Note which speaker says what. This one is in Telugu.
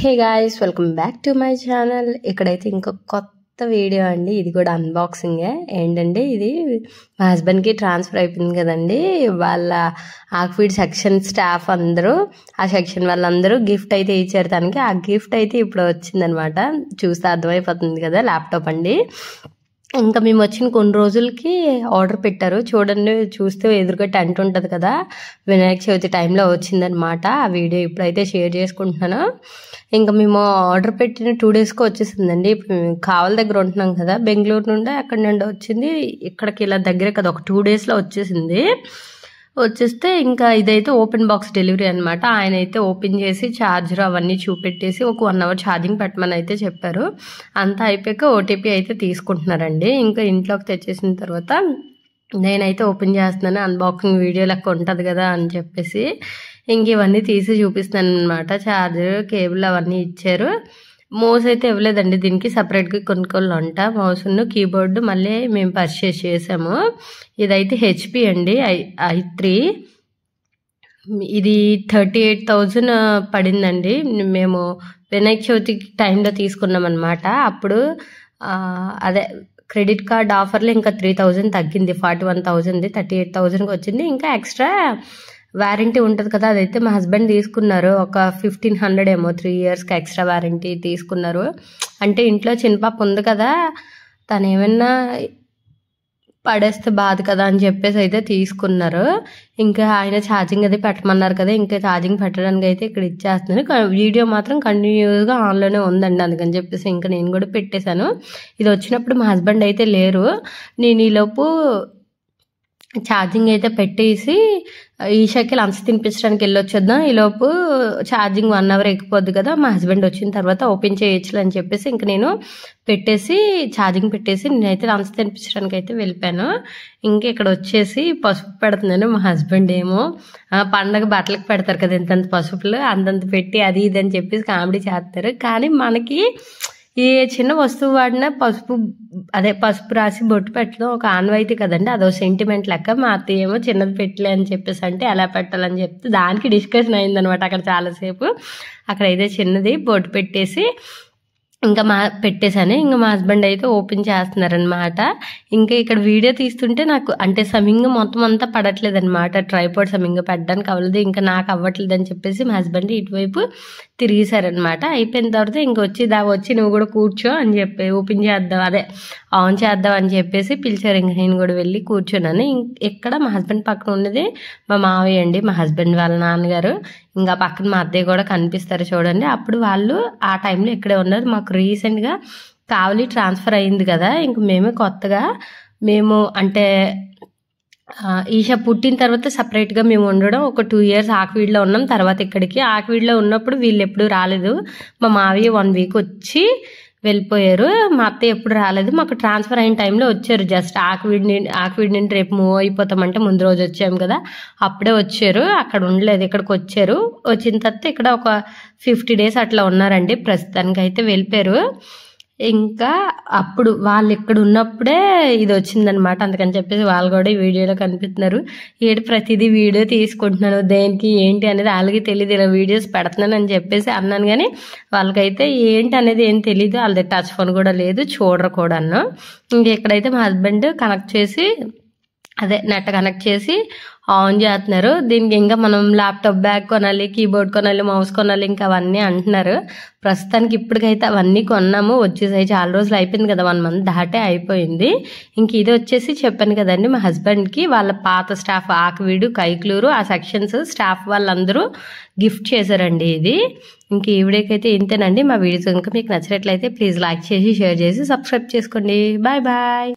Speaker 1: Hey guys, welcome back to my channel. ఇక్కడైతే ఇంకొక కొత్త వీడియో అండి. ఇది కూడా అన్బాక్సింగే. ఏంటంటే ఇది మా హస్బెండ్కి ట్రాన్స్ఫర్ అయిపోయింది కదండి. వాళ్ళ ఆక్విడ్ సెక్షన్ స్టాఫ్ అందరూ, ఆ సెక్షన్ వాళ్ళందరూ గిఫ్ట్ అయితే ఇచ్చారు తనకి. ఆ గిఫ్ట్ అయితే ఇప్పుడు వచ్చిందనమాట. చూస్తే అర్థమైపోతుంది కదా, ల్యాప్టాప్ అండి. ఇంకా మేము వచ్చిన కొన్ని రోజులకి ఆర్డర్ పెట్టారు. చూడండి, చూస్తే ఎదురుగా టెంట్ ఉంటుంది కదా, వినాయక చవితి టైంలో వచ్చిందనమాట. ఆ వీడియో ఇప్పుడైతే షేర్ చేసుకుంటున్నాను. ఇంకా మేము ఆర్డర్ పెట్టిన 2 డేస్కి వచ్చేసిందండి. ఇప్పుడు మేము కావల దగ్గర ఉంటున్నాం కదా, బెంగళూరు నుండి అక్కడి నుండి వచ్చింది. ఇక్కడికి ఇలా దగ్గరే కదా, ఒక 2 డేస్లో వచ్చేసింది. వచ్చేస్తే ఇంకా ఇదైతే ఓపెన్ బాక్స్ డెలివరీ అనమాట. ఆయన అయితే ఓపెన్ చేసి ఛార్జర్ అవన్నీ చూపెట్టేసి ఒక 1 అవర్ ఛార్జింగ్ పెట్టమని అయితే చెప్పారు. అంతా అయిపోయాక ఓటీపీ అయితే తీసుకుంటున్నారండి. ఇంకా ఇంట్లోకి తెచ్చేసిన తర్వాత నేనైతే ఓపెన్ చేస్తున్నాను. అన్బాక్సింగ్ వీడియో లెక్క ఉంటుంది కదా అని చెప్పేసి ఇంక ఇవన్నీ తీసి చూపిస్తున్నాను అనమాట. ఛార్జర్, కేబుల్ అవన్నీ ఇచ్చారు. మౌస్ అయితే ఇవ్వలేదండి, దీనికి సపరేట్గా కొనుక్కోవాలంట. మౌస్ను కీబోర్డు మళ్ళీ మేము పర్చేస్ చేసాము. ఇదైతే హెచ్పి అండి, i3. ఇది 38,000 పడిందండి. మేము వినాయక చవితి టైంలో తీసుకున్నాం అనమాట. అప్పుడు అదే క్రెడిట్ కార్డ్ ఆఫర్లో ఇంకా 3,000 తగ్గింది. 41,000, 38,000కి వచ్చింది. ఇంకా ఎక్స్ట్రా వారంటీ ఉంటుంది కదా, అదైతే మా హస్బెండ్ తీసుకున్నారు. ఒక 1,500 ఏమో, 3 ఇయర్స్కి ఎక్స్ట్రా వారంటీ తీసుకున్నారు. అంటే ఇంట్లో చిన్నపాప ఉంది కదా, తను ఏమన్నా పడేస్తే బాధ కదా అని చెప్పేసి అయితే తీసుకున్నారు. ఇంకా ఆయన ఛార్జింగ్ అది పెట్టమన్నారు కదా, ఇంకా ఛార్జింగ్ పెట్టడానికి అయితే ఇక్కడ ఇచ్చేస్తున్నాను. వీడియో మాత్రం కంటిన్యూస్గా ఆన్లోనే ఉందండి, అందుకని చెప్పేసి ఇంకా నేను కూడా పెట్టేశాను. ఇది వచ్చినప్పుడు మా హస్బెండ్ అయితే లేరు. నేను ఈలోపు ఛార్జింగ్ అయితే పెట్టేసి ఈషాకి లంచ్ తినిపించడానికి వెళ్ళొచ్చేద్దాం. ఈలోపు ఛార్జింగ్ 1 అవర్ ఎక్కిపోద్ది కదా, మా హస్బెండ్ వచ్చిన తర్వాత ఓపెన్ చేయొచ్చు అని చెప్పేసి ఇంక నేను పెట్టేసి ఛార్జింగ్ పెట్టేసి నేనైతే లంచ్ తినిపించడానికి అయితే వెళ్ళిపోయాను. ఇంక ఇక్కడ వచ్చేసి పసుపు పెడుతున్నాను. మా హస్బెండ్ ఏమో పండగ బట్టలకు పెడతారు కదా ఇంతంత పసుపులు, అంతంత పెట్టి అది ఇది అని చెప్పేసి కామెడీ చేస్తారు. కానీ మనకి ఏ చిన్న వస్తువు వాడినా పసుపు రాసి బొట్టు పెట్టడం ఒక ఆనవాయితీ కదండి, అదో సెంటిమెంట్ లెక్క. మా అత్తయ్య ఏమో చిన్నది పెట్టలే అని చెప్పేసి అంటే ఎలా పెట్టాలని చెప్తే దానికి డిస్కషన్ అయిందనమాట అక్కడ చాలాసేపు. అక్కడైతే చిన్నది బొట్టు పెట్టేసి ఇంకా పెట్టేశాను. ఇంకా మా హస్బెండ్ అయితే ఓపెన్ చేస్తున్నారనమాట. ఇంకా ఇక్కడ వీడియో తీస్తుంటే నాకు అంటే సమింగ మొత్తం అంతా పడట్లేదు అనమాట. ట్రైపాడ్ సమింగ పెట్టడానికి అవ్వలేదు, ఇంకా నాకు అవ్వట్లేదు అని చెప్పేసి మా హస్బెండ్ ఇటువైపు తిరిగేశారనమాట. అయిపోయిన తర్వాత ఇంక వచ్చి నువ్వు కూడా కూర్చో అని చెప్పి ఓపెన్ చేద్దాం, అదే ఆన్ చేద్దాం అని చెప్పేసి పిలిచారు. ఇంక నేను కూడా వెళ్ళి కూర్చున్నాను. ఇక్కడ మా హస్బెండ్ పక్కన ఉన్నది మా మావయ్య అండి, మా హస్బెండ్ వాళ్ళ నాన్నగారు. ఇంకా పక్కన మా అత్తయ్య కూడా కనిపిస్తారు చూడండి. అప్పుడు వాళ్ళు ఆ టైంలో ఇక్కడే ఉన్నారు. మాకు రీసెంట్గా కావలి ట్రాన్స్ఫర్ అయింది కదా, ఇంక మేమే కొత్తగా అంటే ఈషా పుట్టిన తర్వాత సపరేట్గా మేము ఉండడం ఒక 2 ఇయర్స్ ఆక్వీడ్లో ఉన్నాం. తర్వాత ఇక్కడికి ఆక్వీడ్లో ఉన్నప్పుడు వీళ్ళు ఎప్పుడు రాలేదు. మా మావయ్య 1 వీక్ వచ్చి వెళ్ళిపోయారు. మా అత్తయ్య ఎప్పుడు రాలేదు. మాకు ట్రాన్స్ఫర్ అయిన టైంలో వచ్చారు. జస్ట్ ఆక్వీడ్ నుండి రేపు మూవ్ అయిపోతామంటే ముందు రోజు వచ్చాము కదా, అప్పుడే వచ్చారు. అక్కడ ఉండలేదు, ఇక్కడికి వచ్చారు. వచ్చిన తర్వాత ఇక్కడ ఒక 50 days అట్లా ఉన్నారండి. ప్రస్తుతానికి అయితే వెళ్ళిపోయారు. ఇంకా అప్పుడు వాళ్ళు ఇక్కడ ఉన్నప్పుడే ఇది వచ్చిందనమాట. అందుకని చెప్పేసి వాళ్ళు కూడా ఈ వీడియోలో కనిపిస్తున్నారు. ప్రతిదీ వీడియో తీసుకుంటున్నాను, దేనికి ఏంటి అనేది వాళ్ళకి తెలియదు. ఇలా వీడియోస్ పెడుతున్నాను అని చెప్పేసి అన్నాను, కానీ వాళ్ళకైతే ఏంటి అనేది ఏం తెలియదు. వాళ్ళది టచ్ ఫోన్ కూడా లేదు, చూడరు కూడా అన్నా. ఇంక ఇక్కడైతే మా హస్బెండ్ నెట్ కనెక్ట్ చేసి ఆన్ చేస్తున్నారు. దీనికి ఇంకా మనం ల్యాప్టాప్ బ్యాగ్ కొనాలి, కీబోర్డ్ కొనాలి, మౌస్ కొనాలి, ఇంకా అవన్నీ అంటున్నారు. ప్రస్తుతానికి ఇప్పటికైతే అవన్నీ కొన్నాము. వచ్చేసాయి, చాలా రోజులు అయిపోయింది కదా, 1 month దాటే అయిపోయింది. ఇంక ఇది వచ్చేసి చెప్పాను కదండి, మా హస్బెండ్కి వాళ్ళ పాత స్టాఫ్ ఆక్వీడు, కైక్లూరు ఆ సెక్షన్స్ స్టాఫ్ వాళ్ళందరూ గిఫ్ట్ చేశారండి ఇది. ఇంక ఈ వీడియోకైతే ఇంతేనండి. మా వీడియోస్ కనుక మీకు నచ్చినట్లయితే ప్లీజ్ లైక్ చేసి, షేర్ చేసి, సబ్స్క్రైబ్ చేసుకోండి. Bye bye.